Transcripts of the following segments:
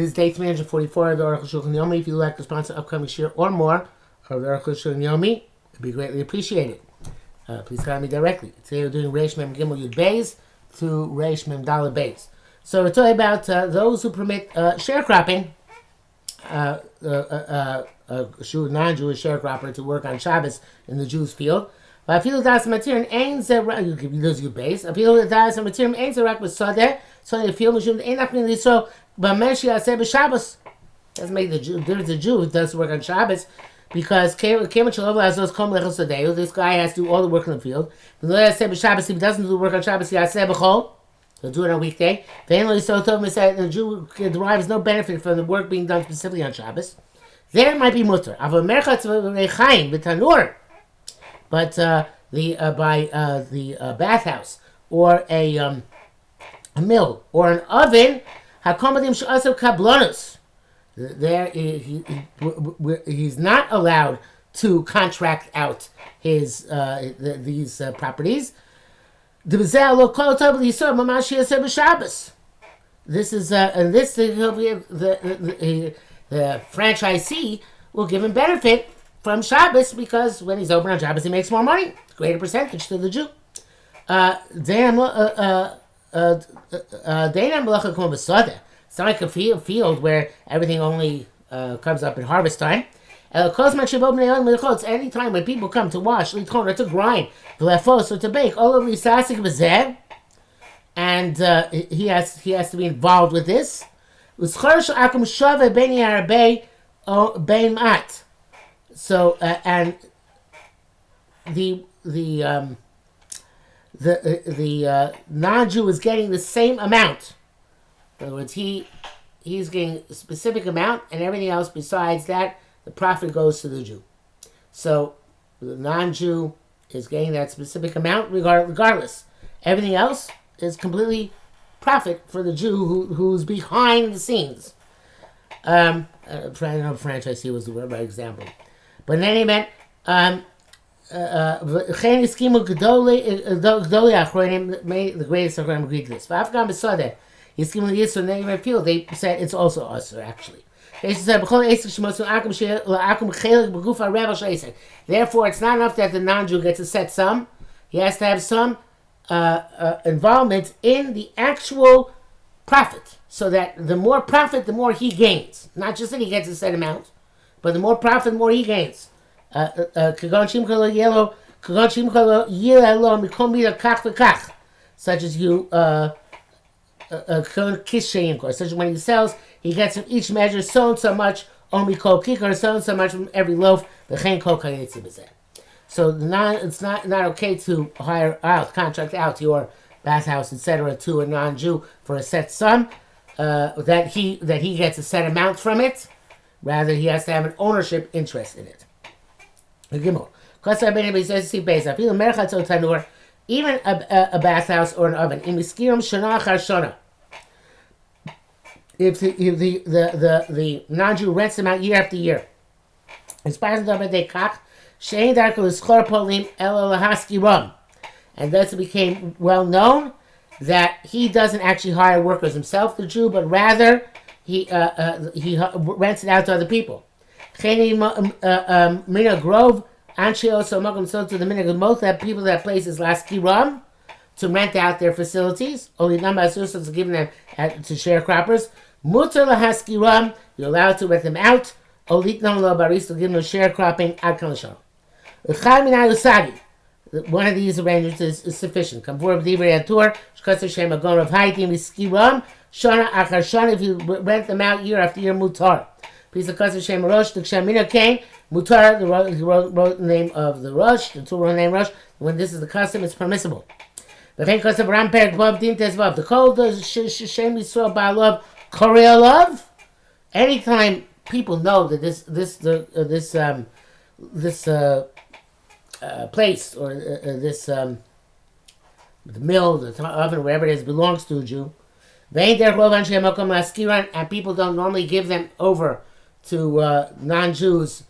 This is day 344 of the Arukh HaShulchan OC. If you would like to sponsor upcoming share or more of the Arukh HaShulchan OC, it would be greatly appreciated. Please contact me directly. Today we're doing Reish Mem Gimel Yud Beis through Reish Mem Daled Beis. So we're talking about those who permit sharecropping, a non-Jewish sharecropper to work on Shabbos in the Jews' field. I feel that material ain't you give those you base. I feel that material ain't the rack with Sadeh, so they feel machine ain't not really so. But Meshi I said Shabbos doesn't make the Jew. There's a Jew who does work on Shabbos because this guy has to do all the work in the field. I said Shabbos if he doesn't do the work on Shabbos, I said B'chol. He'll do it on a weekday. The Jew derives no benefit from the work being done specifically on Shabbos. There might be mutter. But the bathhouse or a mill or an oven, there he's not allowed to contract out his these properties. This is and this the franchisee will give him benefit from Shabbos because when he's open on Shabbos he makes more money, greater percentage to the Jew. It's not like a field where everything only comes up in harvest time. It's any time when people come to wash, or to grind, or to bake, all over the and he has to be involved with this. So and the non-Jew is getting the same amount. In other words, he's getting a specific amount, and everything else besides that, the profit goes to the Jew. So the non-Jew is getting that specific amount regardless. Everything else is completely profit for the Jew who's behind the scenes. I don't know if franchisee was the right example. But in any event, the greatest Achronim agreed to this. They said it's also us, actually. Therefore, it's not enough that the non-Jew gets to set some. He has to have some involvement in the actual profit, so that the more profit, the more he gains. Not just that he gets a set amount, but the more profit, the more he gains. Such as you, such as when he sells, he gets from each measure so and so much, only kol kikar, so and so much from every loaf. So it's not okay to hire out, contract out your bathhouse, etc., to a non-Jew for a set sum, that he gets a set amount from it. Rather, he has to have an ownership interest in it. Even a bathhouse or an oven, if the non-Jew rents them out year after year, and thus it became well known that he doesn't actually hire workers himself, the Jew, but rather he rents it out to other people. Mina Grove, Anshio, so to the Mina Grove, that people that places Laskiram to rent out their facilities, only number of to give them to sharecroppers. Mutter Lahaskiram, you're allowed to rent them out. Olitnam lo baris to give them sharecropping ad kalashon. One of these arrangements is sufficient. Come forward with Divrei Atur, Shkos Hashem Agon of Haitim Iskiram, Shana Achar Shana, if you rent them out year after year, Mutar. Please the Kos Hashem Rosh, the Kshamina came, Mutar, he wrote the name of the Rosh, the two wrote the name Rosh. When this is the custom, it's permissible. The Chen Kos Ram Perek Vav Din Tezvav. The Kol does Shem Yisrael Ba'alov Korealov. Anytime people know that this place or the mill, the oven, wherever it is, belongs to a Jew, and people don't normally give them over to non-Jews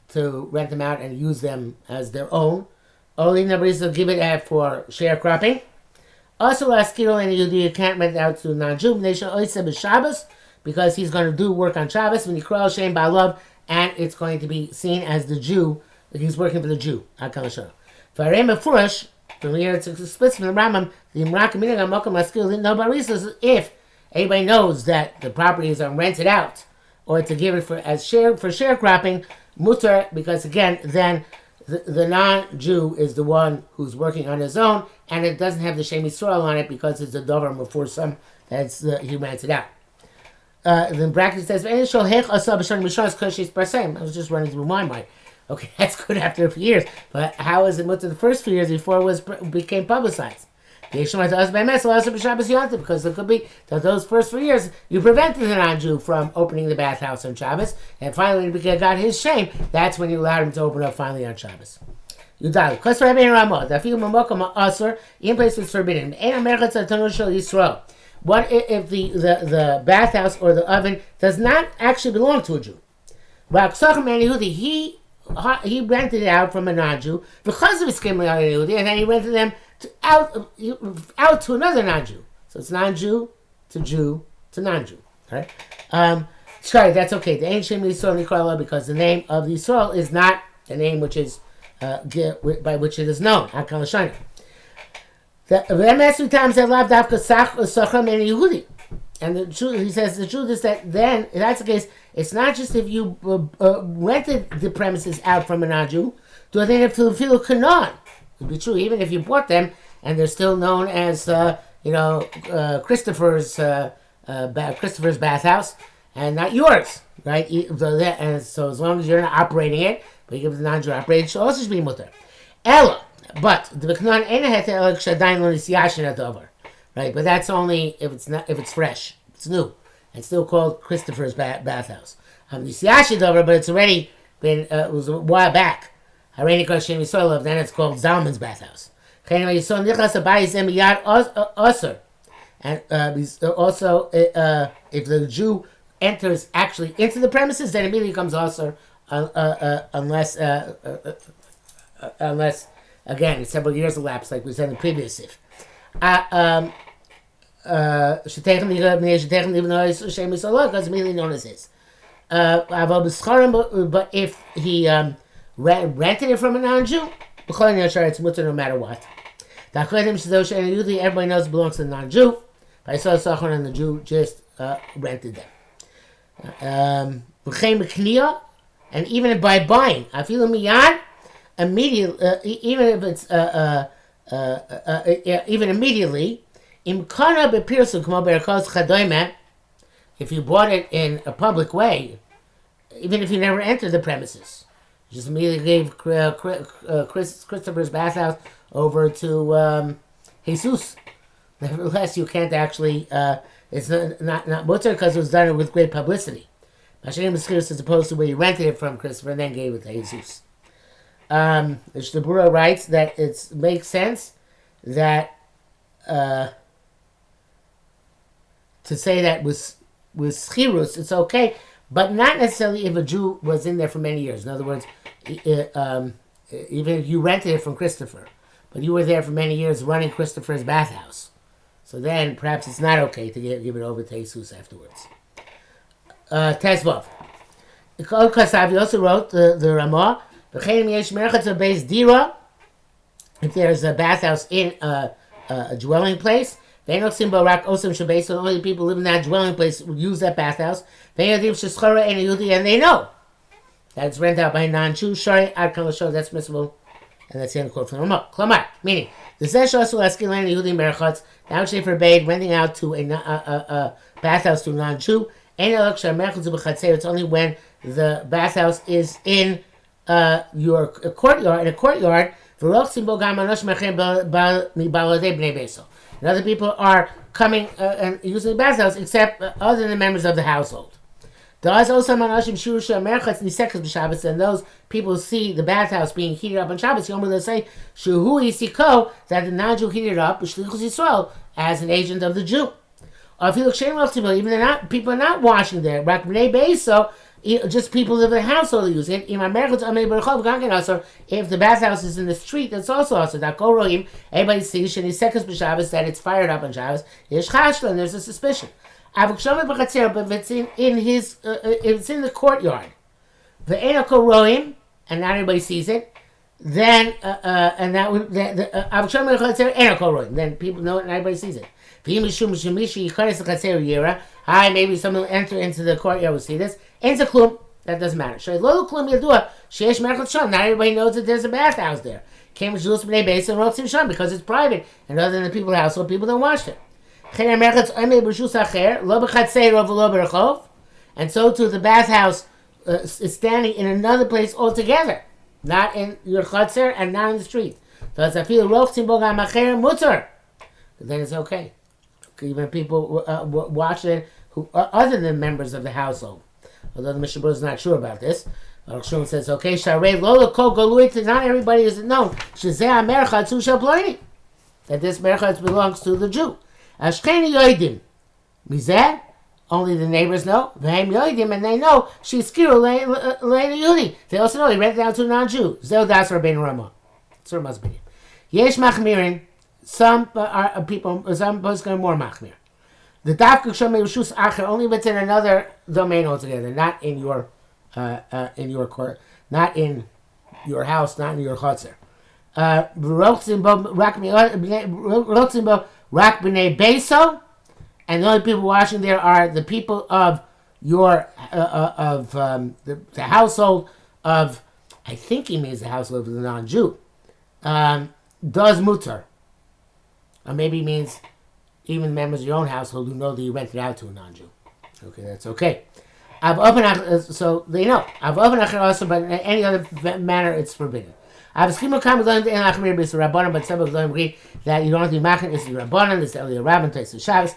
to rent them out and use them as their own. Only nobody's will give it for sharecropping. Also, you can't rent it out to non-Jew because he's going to do work on Shabbos when Yikra Shem Ba'alav, and it's going to be seen as the Jew. He's working for the Jew. V'arei mefurash, from here it's explicit from the Rambam, the Imrak Minag HaMokom Maskil, no barisas, if anybody knows that the properties are rented out, or to give it for sharecropping, mutar, because again, then the non-Jew is the one who's working on his own, and it doesn't have the Shem Yisrael on it because it's a dover mefursam that's he rents it out. The bracket says, I was just running through my mind. Okay, that's good after a few years, but how is it mutar the first few years before it became publicized? Because it could be that those first 3 years you prevented the non-Jew from opening the bathhouse on Shabbos, and finally when he got his shame, that's when you allowed him to open up finally on Shabbos. Yudal, in place it's forbidden. What if the bathhouse or the oven does not actually belong to a Jew? He rented it out from a non-Jew because of his skim, and then he rented them out to another non-Jew. So it's non-Jew to non-Jew. Right? Sorry, that's okay. The ancient Yisrael Nikrala, because the name of the Yisrael is not the name which is by which it is known. Hakal Shana. And the truth, he says, the truth is that then, if that's the case, it's not just if you rented the premises out from a non-Jew, do they have to feel kanon? It would be true, even if you bought them and they're still known as, Christopher's bathhouse and not yours, right? And so as long as you're not operating it, but you give the non-Jew operating, it also should be mutar. Ella, but the kanon ain't right? But that's only if it's fresh, it's new. It's still called Christopher's bathhouse. But it's already been it was a while back. Then it's called Zalman's bathhouse. And also, if the Jew enters actually into the premises, then immediately comes Asr, unless again several years elapsed, like we said in the previous sif. Because immediately known as his. But if he rented it from a non-Jew, it's mutar no matter what. Everybody knows it belongs to the non-Jew. But I saw Sachar and the Jew just rented them. And even by buying, I feel miyad immediately, even if it's even immediately, if you bought it in a public way, even if you never entered the premises, you just immediately gave Christopher's bathhouse over to Jesus. Nevertheless, you can't actually. It's not mutar because it was done with great publicity. As opposed to where you rented it from Christopher and then gave it to Jesus. The Shtabura writes that it makes sense that to say that with schirus it's okay, but not necessarily if a Jew was in there for many years. In other words, even if you rented it from Christopher, but you were there for many years running Christopher's bathhouse, so then perhaps it's not okay to give it over to Jesus afterwards. Tezvav. Kasavi also wrote the Ramah. If there's a bathhouse in a dwelling place, so only the people who live in that dwelling place would use that bathhouse. And they know that it's rented out by a non-Jew. Shari ad show that's permissible, and that's the end quote from Ramah. Klamar, meaning the Zesh also asking land Yehudi merchats. Now she forbade renting out to a bathhouse to a non-Jew. It's only when the bathhouse is in your courtyard, and other people are coming and using the bathhouse except other than the members of the household. And those people see the bathhouse being heated up on Shabbos, they'll say that the non-Jew heated it up as an agent of the Jew. Or if you look shame off people, even people are not washing there. Just people live in the household use it. If the bathhouse is in the street, that's also everybody sees that it's fired up on Shabbos. And there's a suspicion. But if it's in his, if it's in the courtyard, the enoko roim, and not everybody sees it, then and that would then people know it and everybody sees it. Hi, maybe someone will enter into the courtyard will see this. That doesn't matter. Not everybody knows that there's a bathhouse there. Because it's private, and other than the people's household, people don't watch it. And so too, the bathhouse is standing in another place altogether, not in your chutzner and not in the street. Then it's okay. Even people watch it who other than members of the household. Although the Mishnah Berurah is not sure about this. Arukh HaShulchan says, okay, not everybody is known. That this merchatz belongs to the Jew. Only the neighbors know. And they know she's Yehudi. They also know he rented out to a non-Jew. Das Rabbeinu Ramah. It's must be. Yesh machmirin. Some people, some are more machmir. The dafka shomei rishus acher only if it's in another domain altogether, not in your court, not in your house, not in your chutzner. Rak b'nei beso, and the only people watching there are the people of your the household of, I think he means the household of the non-Jew. Does mutar, or maybe he means even members of your own household who know that you rented out to a non-Jew. Okay, that's okay. So they know. Also, but in any other manner, it's forbidden. But some of them agree that you don't have to be machin. It's the rabbanon. It's the Eliyah Rabbin. It's the Shabbos.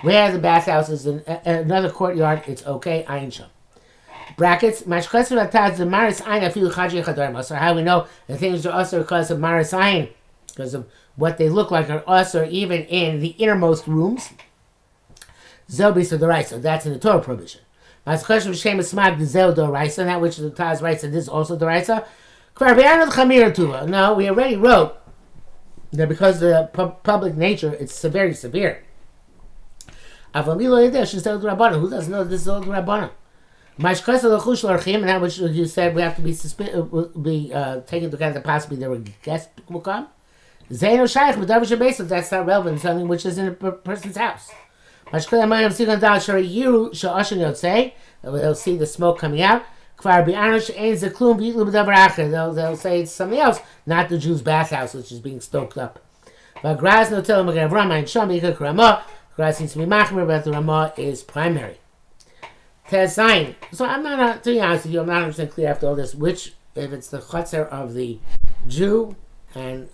Where the bathhouse is in another courtyard, it's okay. Ayin sham. Brackets. So how we know the things are also because of maris ayin, because of what they look like, are also even in the innermost rooms. Zobis of the right, so that's in the Torah prohibition. And that which the Taz writes that this is also the right. No, we already wrote that because of the public nature, it's very severe. Who doesn't know this is all the Rabbanon? And that which you said we have to be taken into account that possibly there were guests will come. That's not relevant. Something which is in a person's house. They'll see the smoke coming out. They'll say it's something else, not the Jew's bathhouse, which is being stoked up. Graz seems to be machmir, but the Ramah is primary. Tezayin. So I'm not, to be honest with you, I'm not 100% clear after all this, which, if it's the chutzner of the Jew, and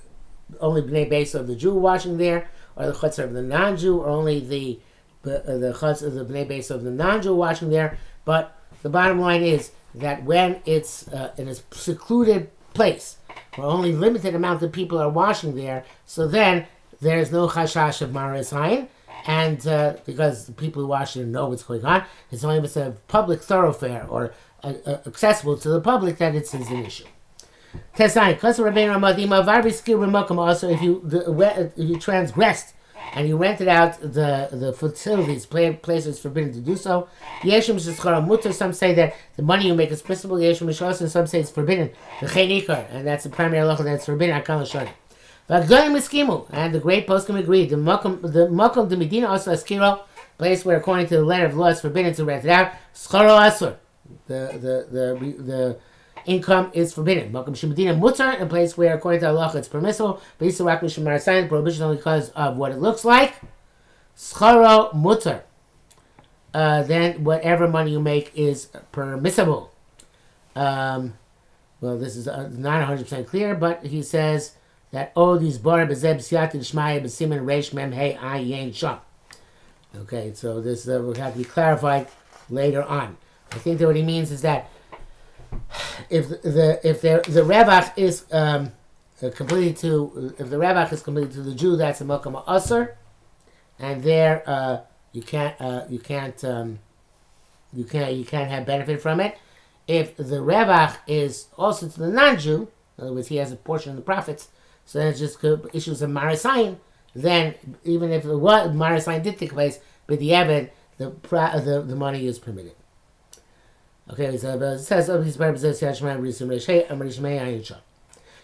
only bnei beis of the Jew watching there, or the chutzner of the non-Jew, or only the chutz of the bnei beis of the non-Jew watching there. But the bottom line is that when it's in a secluded place where only limited amount of people are watching there, so then there's no chashash of maris ayin, and because the people who watch it know what's going on, it's only if it's a public thoroughfare or accessible to the public that it's an issue. Also, if you transgressed and you rented out the facilities, places forbidden to do so. Some say that the money you make is permissible, and some say it's forbidden. And that's the primary halacha that's forbidden. And the great poskim agreed. The makom de medina also askiro, place where according to the letter of the law it's forbidden to rent it out. Scharo asur, the income is forbidden. Makom shemedina mutar, a place where according to the halacha it's permissible. But yisrael mishmar sign prohibition only because of what it looks like. Scharo mutar. Then whatever money you make is permissible. Well, this is not 100% clear, but he says that these bar bezeb siyati d'shmaya b'simen reish mem hey ayin sham. Okay, so this will have to be clarified later on. I think that what he means is that if the revach is completely to the Jew, that's a mokum asur, and there you can't have benefit from it. If the revach is also to the non-Jew, in other words, he has a portion of the profits, so then it's just issues of marisayin, then even if what Maris line did take place, but the Evid, the money is permitted. Okay, so it says of these purposes,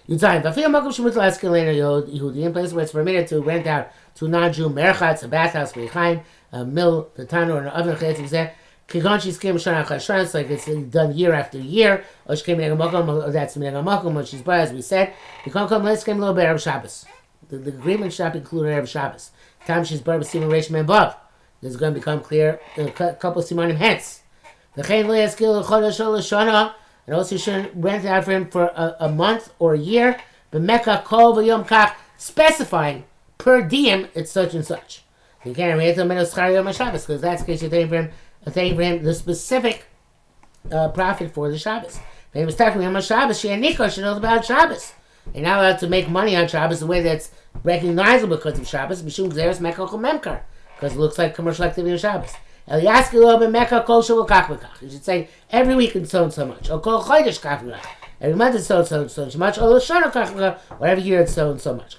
you time. But feel Malcolm Shemut Laskalena Yehudi in place where it's permitted to rent out to non-Jew merchatz, a bathhouse, a mill, the tanur, or an oven. It's like it's done year after year. That's Minag when she's bought, as we said. The agreement should not include Erev Shabbos. Time she's bought with Simon Reish Men Vav. This is going to become clear a couple of Simonim hence. And also you shouldn't rent it out for him for a month or a year. Specifying per diem it's such and such. You can't rent him in Shabbos because that's the case you're paying for him the specific profit for the Shabbos. If he was talking about Shabbos, she knows about Shabbos. You're not allowed to make money on Shabbos the way that's recognizable because of Shabbos, because it looks like commercial activity on Shabbos. You should say every week it's so and so much. Every month it's so and so much. Or every year it's so and so much.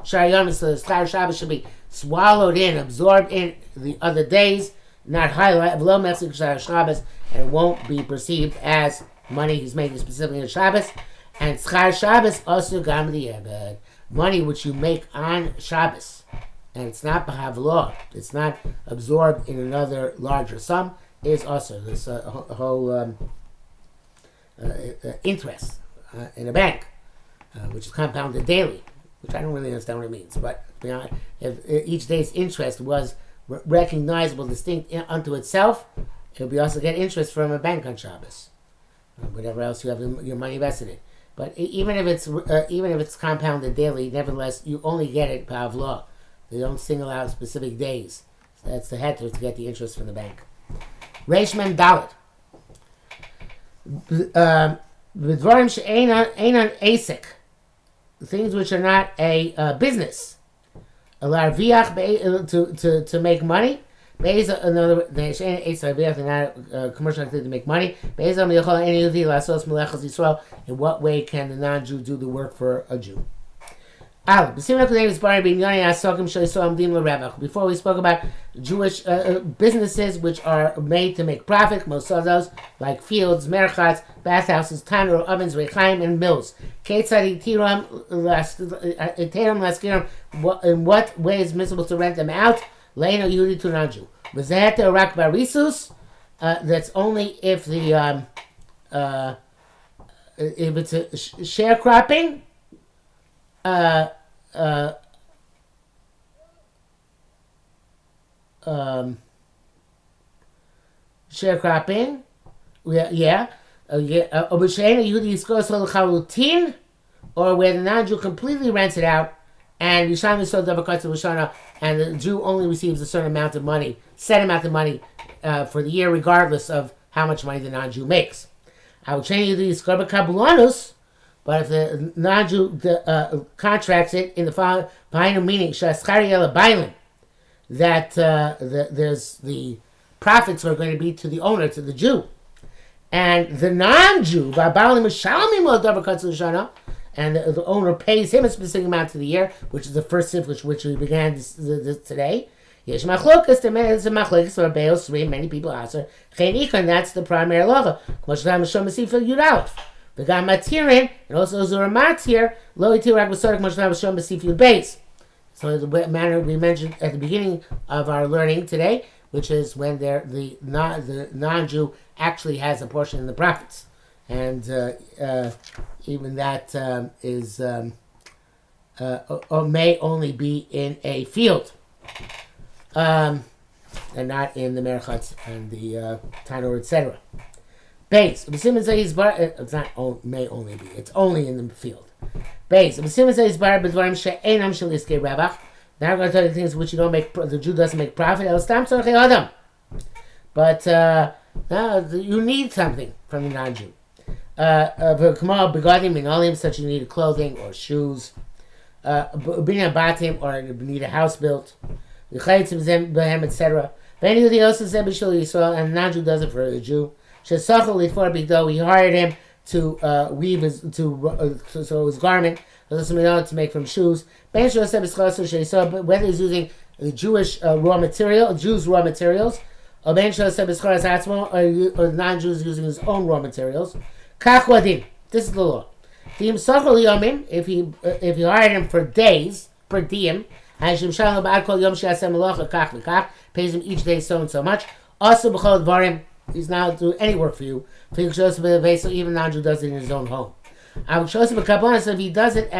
Shabbos should be swallowed in, absorbed in the other days, not highlighted, and it won't be perceived as money he's making specifically on Shabbos. And Schar Shabbos also gam the Eved, money which you make on Shabbos. And it's not b'havlo, it's not absorbed in another larger sum, is also this whole interest in a bank, which is compounded daily, which I don't really understand what it means. But if each day's interest was recognizable, distinct unto itself, it would be also get interest from a bank on Shabbos, whatever else you have your money invested in. But even if it's compounded daily, nevertheless you only get it b'havlo. They don't single out specific days. So that's the heter to get the interest from the bank. Reish Men Dalet. V'dvarim she'einan asik. Things which are not a business. Larviach to make money. Another not a commercial activity to make money. In what way can the non-Jew do the work for a Jew? Before we spoke about Jewish businesses which are made to make profit, most of those like fields, merchats, bathhouses, tanur, ovens, rechaim, and mills. In what way is permissible to rent them out? Leino Yehudi to non-Jew. That's only if the if it's a sharecropping. Sharecropping, or where the non-Jew completely rents it out, and and the Jew only receives a certain amount of money, set amount of money for the year, regardless of how much money the non-Jew makes. I will change you these kabbalanus. But if the non-Jew contracts it in the final meaning, that there's the profits are going to be to the owner, to the Jew, and the non-Jew, and the owner pays him a specific amount to the year, which is the first sif which we began this today. Many people answer, and that's the primary law. The guy matirin, and also Zura matir, lo itirak b'sodik mashnav b'shom b'sifiyud base. So the manner we mentioned at the beginning of our learning today, which is when the non-Jew actually has a portion in the profits, and even that is or may only be in a field, and not in the merchatz and the tanur, etc. Base. It's not may only be. It's only in the field. Base. Now we're going to tell you things which you don't make. The Jew doesn't make profit. But you need something from the non-Jew. Such you need clothing or shoes. Or you need a house built. Etc. And the non-Jew does it for the Jew. He hired him to weave so his garment. to make from shoes. But whether he's using Jewish raw material, Jews' raw materials, or the non-Jews using his own raw materials. This is the law. If he hired him for days, per diem, pays him each day so and so much. Also, he's not doing any work for you. So even non-Jew does it in his own home. If he does it,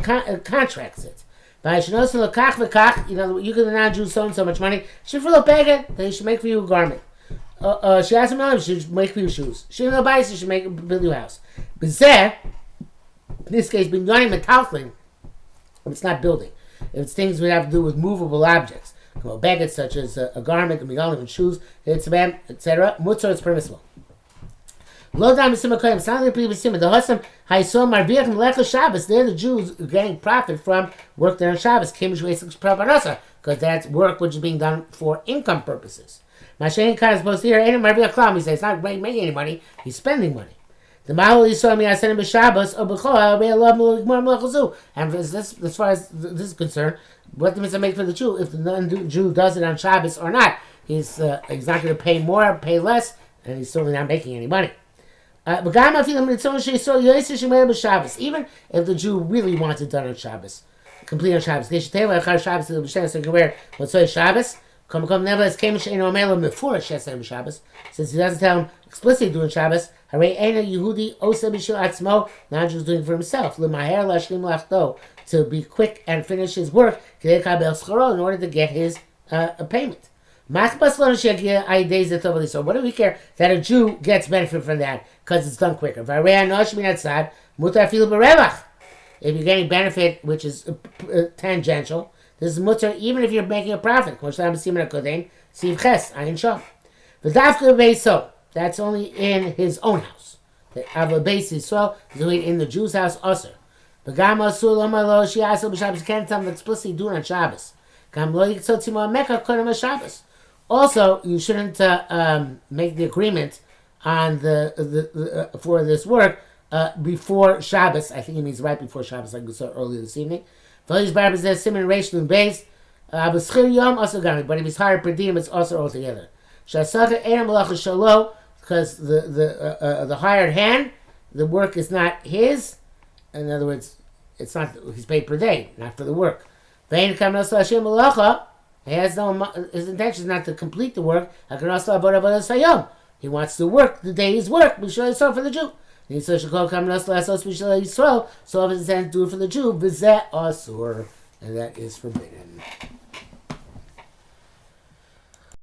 contracts it. You know, you give the non-Jew so and so much money. Then he should make for you a garment. She asked him, she should make for you shoes. She should build you a house. But in this case, it's not building. It's things we have to do with movable objects. Baggage such as a garment, and shoes, etc. Mutzor is permissible. Lo dam sim koyim sanad pri sim the hasam haysom marviach melech Shabbos. They're the Jews getting profit from work there on Shabbos. Kim shveisik praparasa, because that's work which is being done for income purposes. Mashen kind is supposed to hear ain't marviach klam. He says he's not making any money. He's spending money. The mahal yisrael mi asenim b'Shabbos or b'chol be love more melachazu. And as far as this is concerned, what the mitzvah make for the Jew? If the non-Jew does it on Shabbos or not, he's not going to pay more, pay less, and he's certainly not making any money. Even if the Jew really wants it done on Shabbos, complete on Shabbos, they should tell Shabbos so you can wear what's Shabbos. Nevertheless, since he doesn't tell him explicitly doing Shabbos, non-Jew is doing it for himself. To be quick and finish his work in order to get his payment. So what do we care that a Jew gets benefit from that because it's done quicker? If you're getting benefit which is tangential, this is mutter even if you're making a profit. That's only in his own house. The base is so in the Jew's house also. You can't tell them explicitly do it on Shabbos. Also, you shouldn't make the agreement on the for this work before Shabbos. I think it means right before Shabbos, like we saw earlier this evening. But if he's hired per diem, it's also altogether. Because the hired hand, the work is not his. In other words, it's not he's paid per day, not for the work. He has his intention is not to complete the work. He wants to work the day's work. We should for the Jew. So if it's intended to do it for the Jew, and that is forbidden.